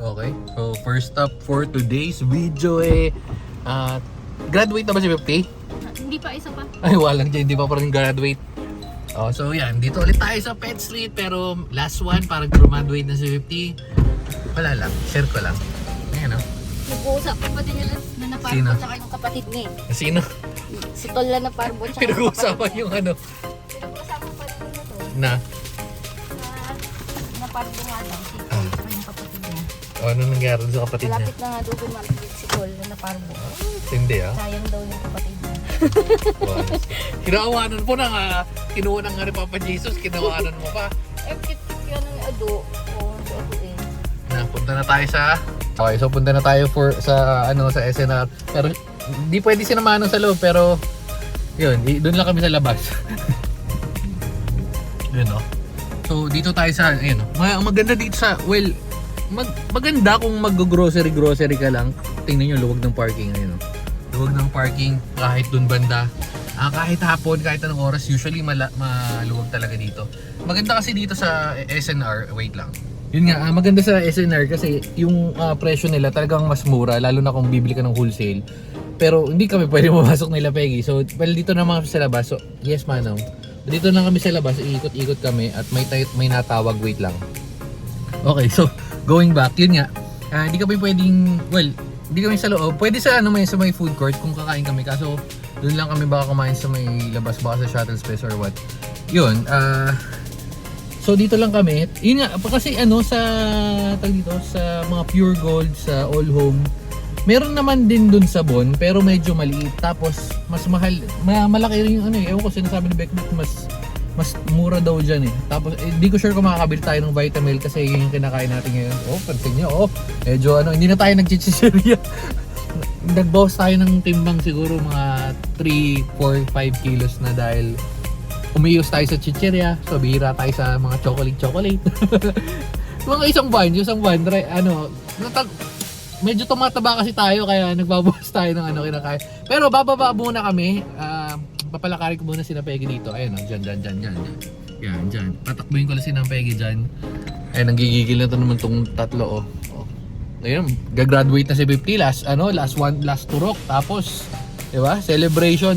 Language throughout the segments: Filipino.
Okay, so first up for today's video graduate na ba si 50? Hindi pa, isa pa. Ay, walang dyan, hindi pa rin graduate. Oh, so yan, dito ulit tayo sa Pet Street pero last one para graduate na si 50. Wala lang, share ko lang. Ayan o. Nag-uusapan pa din nila na Sino? naparbo tsaka yung kapatid niya eh. Sino? Si Tol na naparbo tsaka Pinag-uusapan yung ano Pinag-uusapan pa rin nila to. na Naparbo nga daw si Tol tsaka yung kapatid niya. ano nangyari sa kapatid niya. Malapit na nga daw gumalit si Tol na naparbo. Hindi ah. Sayang daw yung kapatid niya. Kinaawanan po na nga, kinuha ng nga ni Papa Jesus, kinaawanan mo pa. Eh, kit-kit yan ng ado. Oo, si ado eh. Punta na tayo sa okay, so punta na tayo sa SNR. Pero hindi pwede sinamahan sa loob pero yun, doon lang kami sa labas. Yun no. So dito tayo sa ayun, maganda dito sa maganda kung mag-grocery ka lang. Tingnan niyo luwag ng parking ayun no. Luwag ng parking kahit doon banda. Kahit hapon, kahit anong oras, usually maluwag talaga dito. Maganda kasi dito sa SNR, wait lang. Yun nga, maganda sa SNR kasi yung presyo nila talagang mas mura lalo na kung bibili ka ng wholesale. Pero hindi kami pwede mamasok nila Peggy. So, well, dito na mga sa labas. So, yes manong. Dito na kami sa labas, iikot-ikot kami at may natawag, wait lang. Okay, so going back, yun nga. Hindi kami pwedeng, hindi kami sa loob. Pwede sa sa may food court kung kakain kami kaso doon lang kami baka kumain sa may labas baka sa shuttle space or what. Yun, so dito lang kami. Yun nga kasi sa mga Pure Gold sa All Home. Meron naman din dun sa Bon pero medyo maliit tapos mas mahal, malaki rin yung ewan ko sinasabi ni Beckbit mas mura daw diyan eh. Tapos hindi ko sure kung makakabili tayo ng Vitamil kasi yun yung kinakain natin ngayon. Oh, pansin niyo, medyo hindi na tayo nagchichicheria. Nagbawas tayo ng timbang siguro mga 3, 4, 5 kilos na dahil umiiwas tayo sa chicheria, so bihira tayo sa mga chocolate. Mga isang buwan, medyo tumataba kasi tayo kaya nagbabawas tayo ng kinakain. Pero bababa muna kami, papalakarin ko muna si Peggy dito. Ayun, dyan. Yan, dyan. Tatakbuhin ko lang si Peggy dyan. Ayun, nanggigigil na to naman tong tatlo, Ayun, gagraduate na si 50 last turok tapos 'di ba? Celebration.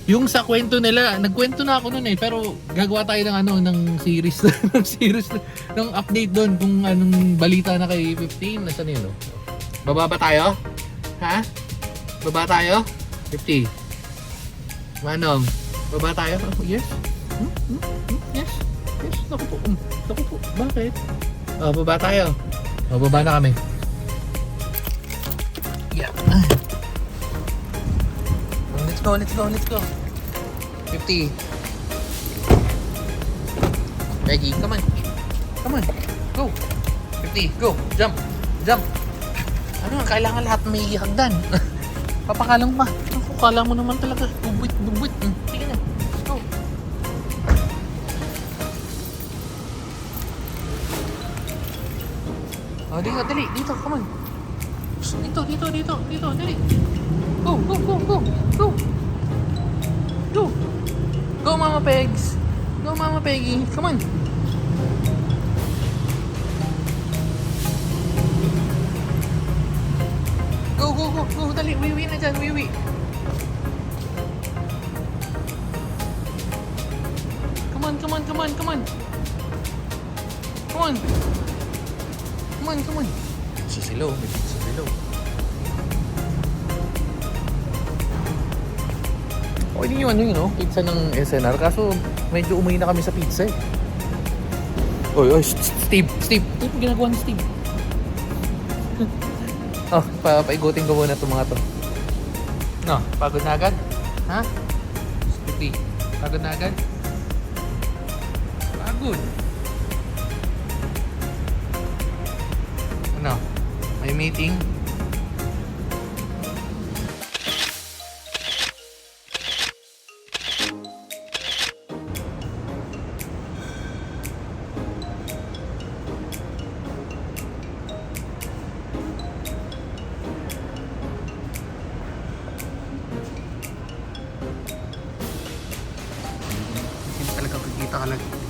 Yung sa kwento nila, nagkwento na ako noon pero gagawa tayo ng series ng update doon kung anong balita na kay 15 nasa nilo. Baba ba tayo? Ha? Baba tayo? 50. Manong, baba tayo? Yes. Yes. Naku po. Bakit? Baba tayo. Baba na kami. Yeah. Let's go. 50. Peggy, come on. Go. 50, go. Jump. Kailangan lahat may hagdan. Papakalang pa. Kala mo naman talaga. Bubwit. Sige na. Let's go. Dali. Dito, come on. Dito, dali. Go. Go, Mama Pegs. Go, Mama Peggy. Come on. Go. Dali, wiwi na dyan, wiwi. Come on. Sisilaw. Okay din yung pizza ng SNR kaso medyo umuwi na kami sa pizza eh. Oy, Steve, ginagawa ni Steve. Paigutin ko muna itong mga to. Pagod na agad? Ha? Steve, pagod na agad? Pagod. May meeting?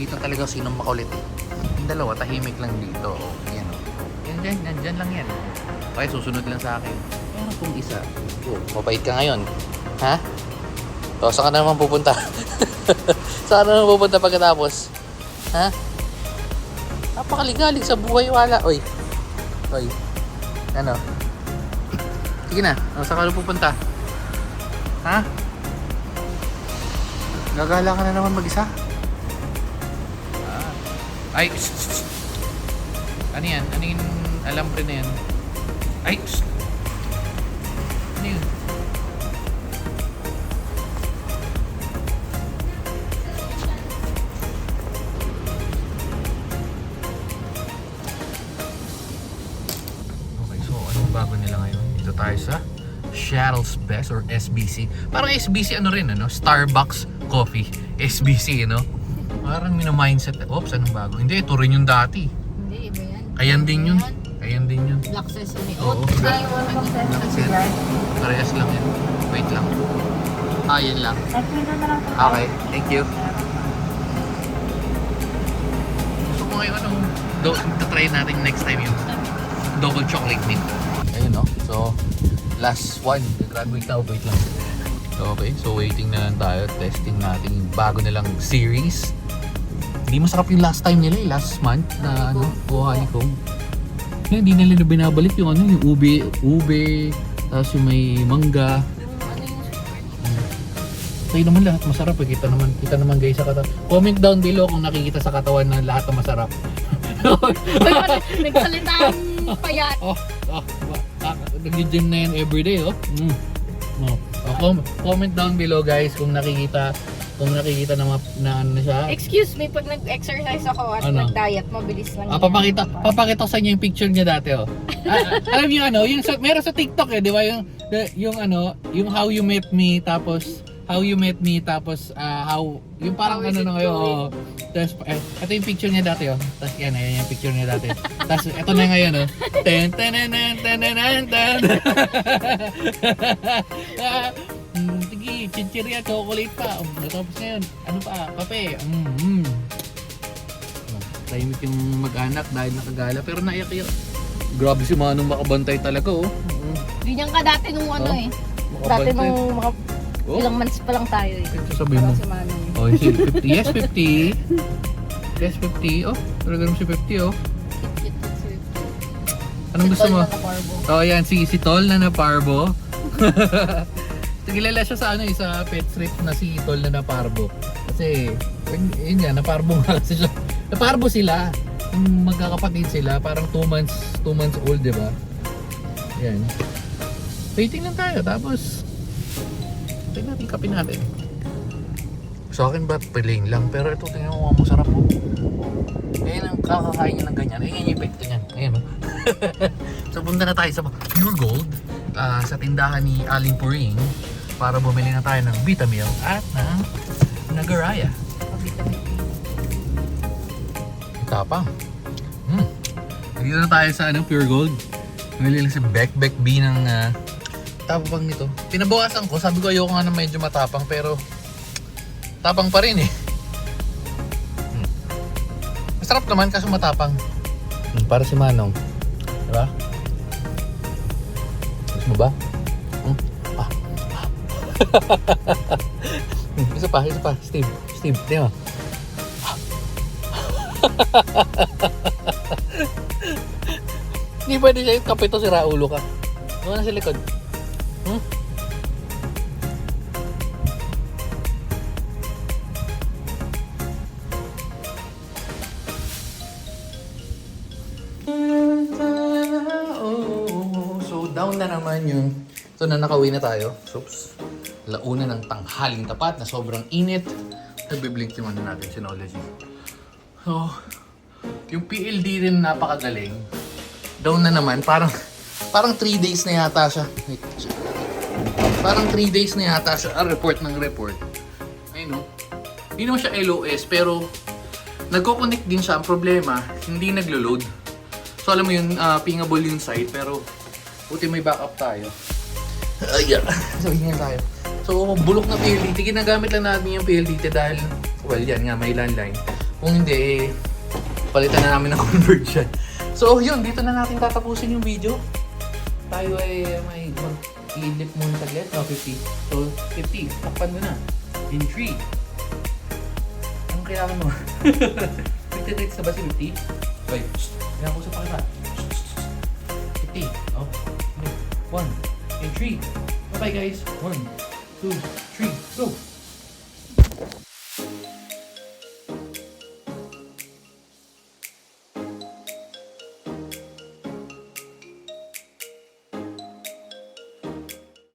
Kita talaga sinong makulit. Yung dalawa tahimik lang dito. Yan Nandyan lang yan. Okay, susunod lang sa akin. Meron pong isa. Mabait ka ngayon. Ha? O, saan ka na naman pupunta? Saan ka na naman pupunta pagkatapos? Ha? Napakaligalig sa buhay, wala. Oy. Ano? Sige na. O, saan ka na pupunta? Ha? Gagala ka na naman mag-isa? Ay, ano yan? Ano yung alambre na yan? Ay, ano yun? Okay, so anong bago nila ngayon? Dito tayo sa Shuttle's Best or SBC. Parang SBC ano rin, ano? Starbucks Coffee. SBC, no? Parang mina-mindset. Oops, anong bago? Hindi, ito rin yung dati. Hindi, iba yan. Ayan din yun. Ayan din yun. Black sesame. Oo. Ay, walang sesame. Parehas lang yan. Wait lang. Yan lang. Okay, thank you. Gusto ko ngayon try natin next time yung double chocolate mint. Ayun, no? So, last one. Graduate na. Wait lang. Okay, so waiting na lang tayo. Testing natin yung bago nilang series. Hindi masarap yung last time nila, last month na honeycomb. Hindi nila binabalik yung yung ube, tapos yung may mangga. Tayo naman lahat masarap eh. Kita naman guys sa katawan. Comment down below kung nakikita sa katawan na lahat na masarap. Nagsalita ang payat. Nag-gym na yan everyday, oh. Comment down below guys kung nakikita na ano siya. Excuse me, pag nag-exercise ako at Ano? nag-diet, mabilis lang yan. Papakita ko sa inyo yung picture niya dati, oh. Alam niyo yung meron sa TikTok eh, di ba? Yung how you met me tapos how yung parang How is ano it na ngayon, going? oh. Tapos ito yung picture niya dati, oh. Tapos ayan yung picture niya dati. Tapos ito na ngayon, oh. Sige, chichirya, chocolate pa. Tapos ngayon, ano pa? Kape. Tahimik yung mag-anak dahil nakagala. Pero naiyak-iyak. Grabe si Manong makabantay talaga, oh. Ganyan ka dati nung ano eh. Dati nung mga ilang months pa lang tayo eh. Sasabihin mo. Parang si Manong. Oh, si 50. Yes, 50. Yes, 50. Oh, talaga naman si 50, oh. Anong gusto mo? Oh, yan. Si Tol na Parbo. Kilala siya sa sa pet strip na si Tol na Parbo. Kasi, yun yan, naparbo nga kasi siya. Naparbo sila. Magkakapatid sila. Parang 2 months old, di ba? Yan. Waiting lang tayo. Tapos, tingnan natin kape natin. Sa akin ba, plain lang. Pero ito, tingnan mo, masarap po. Ayan ang kakakain niya ng ganyan. Ayan yung epekto niyan. Ayan, no? So, punta na tayo sa Pure Gold. Sa tindahan ni Aling Puring. Para bumili na tayo ng Vitamil at ng Nagaraya. Tapang. Dito na tayo sa Pure Gold. Bumili lang si Beck B ng tapang nito. Pinabawasan ko. Sabi ko ayoko nga na medyo matapang pero tapang pa rin eh. Masarap naman kaso matapang. Para si Manong. Diba? Gusto mo ba? Isa pa. Steve, di ba? Hindi pwede siya yung kape to, si Raulo ka. Doon na sa likod. So down na naman yung ito na, nakauwi na tayo. Oops. Launa ng tanghaling tapat na sobrang init. Nagbiblink yung ano natin, Synology. So, yung PLD rin napakagaling. Down na naman, parang 3 days na yata siya. Wait, parang 3 days na yata siya. Report. Ayun, no? Hindi naman siya LOS, pero nagko-connect din siya. Ang problema, hindi naglo-load. So, alam mo yun, pingable yung site, pero buti may backup tayo. Ayan. So, hingan tayo. So, bulok na PLDT. Ginagamit lang namin yung PLDT dahil, well, yan nga, may landline. Kung hindi, palitan na namin ng conversion. So yun, dito na natin tatapusin yung video. Tayo ay may mag-i-dip muna saglit. 50. So 50, takpan mo na. In 3. Anong kailangan mo? 50 takes na ba si 50? Wait, kailangan ko sa pakita. 50. Oh. 1. In 3. Bye-bye guys. 1, 2, 3. Go!